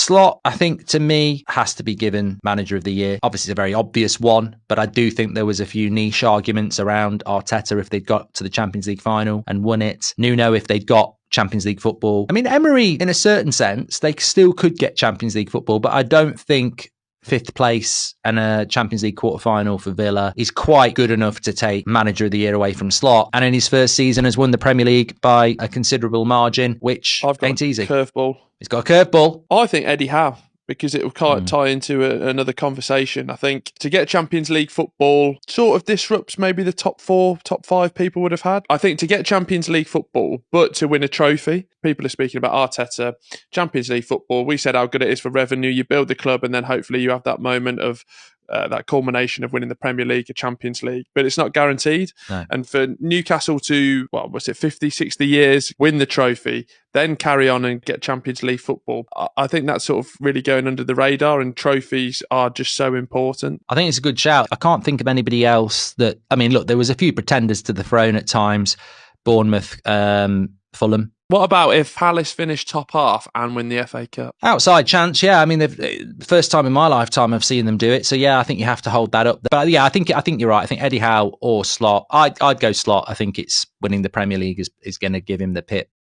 Slot, I think, to me, has to be given Manager of the Year. Obviously, it's a very obvious one, but I do think there was a few niche arguments around Arteta if they'd got to the Champions League final and won it. Nuno if they'd got Champions League football. I mean, Emery, in a certain sense, they still could get Champions League football, but I don't think fifth place and a Champions League quarter-final for Villa is quite good enough to take Manager of the Year away from Slot. And in his first season has won the Premier League by a considerable margin, which ain't easy. Curveball. He's got a curveball. I think Eddie Howe, because it will kind of tie into another conversation. I think to get Champions League football sort of disrupts maybe the top 4, top 5 people would have had. I think to get Champions League football, but to win a trophy, people are speaking about Arteta, Champions League football. We said how good it is for revenue. You build the club and then hopefully you have that moment of that culmination of winning the Premier League, a Champions League, but it's not guaranteed. No. And for Newcastle to, 50, 60 years, win the trophy, then carry on and get Champions League football, I think that's sort of really going under the radar, and trophies are just so important. I think it's a good shout. I can't think of anybody else that, I mean, look, there was a few pretenders to the throne at times, Bournemouth, Fulham. What about if Palace finish top half and win the FA Cup? Outside chance, yeah. I mean, the first time in my lifetime I've seen them do it. So yeah, I think you have to hold that up. But yeah, I think you're right. I think Eddie Howe or Slot. I'd go Slot. I think it's winning the Premier League is going to give him the pip.